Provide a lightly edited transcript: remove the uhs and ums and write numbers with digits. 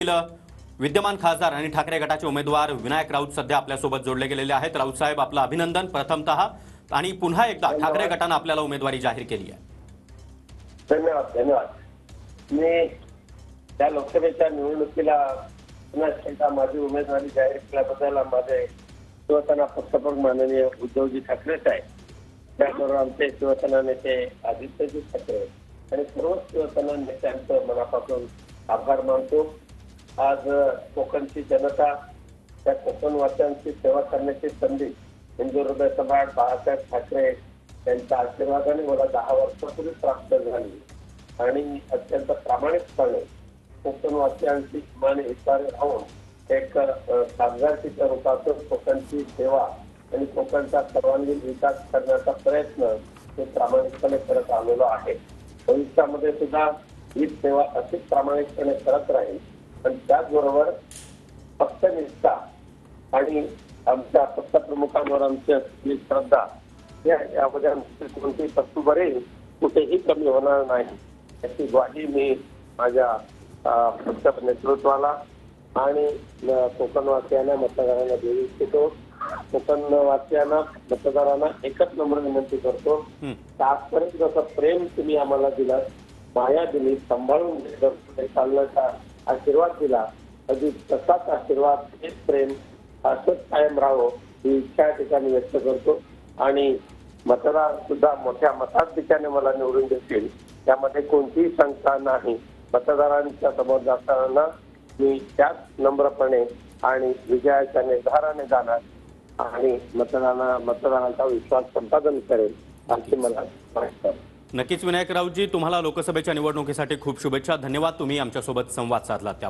विद्यमान खासदार आणि ठाकरे गटाचे उमेदवार विनायक राऊत सध्या आपल्यासोबत जोडले गेलेले आहेत। राऊत साहेब, आपलं अभिनंदन प्रथमतः आणि पुन्हा एकदा ठाकरे गटाने आपल्याला उमेदवारी जाहीर केली आहे। धन्यवाद। मी त्या लोकसभेच्या निवडणुकीला पुन्हा एकदा माझी उमेदवारी जाहीर केल्याबद्दल माझे शिवसेना पक्षप्रमुख माननीय उद्धवजी ठाकरे साहेब, त्याबरोबर आमचे शिवसेना नेते आदित्यजी ठाकरे आणि सर्व शिवसेना नेत्यांचं मनापासून आभार मानतो। आज कोकणची जनता त्या कोकणवासियांची सेवा करण्याची संधी हिंदू हृदय सम्राट बाळासाहेब ठाकरे यांच्या आशीर्वादाने मला 10 वर्षापूर्वी प्राप्त झाली आणि अत्यंत प्रामाणिकपणे कोकणवासियांची मान इशारे राहून एक खासदारकीच्या रूपातून कोकणची सेवा आणि कोकणचा सर्वांगीण विकास करण्याचा प्रयत्न हे प्रामाणिकपणे करत आलेलो आहे। भविष्यामध्ये सुद्धा ही सेवा अशीच प्रामाणिकपणे करत राहील। पण त्याचबरोबर पक्षनिष्ठा आणि आमच्या पक्षप्रमुखांवर आमची असलेली श्रद्धा यामध्ये आमची कोणतीही तत्वबरे कुठेही कमी होणार नाही याची ग्वाही मी माझ्या पक्ष नेतृत्वाला आणि कोकणवासियांना मतदारांना देऊ इच्छितो। कोकणवासियांना मतदारांना एकच नम्र विनंती करतो, आजपर्यंत जसं प्रेम तुम्ही आम्हाला दिलं, माया दिली, सांभाळून चालण्याचा आशीर्वाद दिला, अगदी तसाच आशीर्वाद, हेच प्रेम असंच कायम राहावं ही इच्छा या ठिकाणी व्यक्त करतो आणि मतदार सुद्धा मोठ्या मताधिक्याने मला निवडून देतील त्यामध्ये कोणतीही शंका नाही। मतदारांच्या समोर जाताना मी त्याच नम्रपणे आणि विजयाच्या निर्धाराने जाणार आणि मतदारांचा विश्वास संपादन करेल अशी मला वाटतं। नक्कीच विनायक राऊतजी, तुम्हाला लोकसभेच्या निवडणुकीसाठी खूप शुभेच्छा। धन्यवाद, तुम्ही आमच्यासोबत संवाद साधलात त्या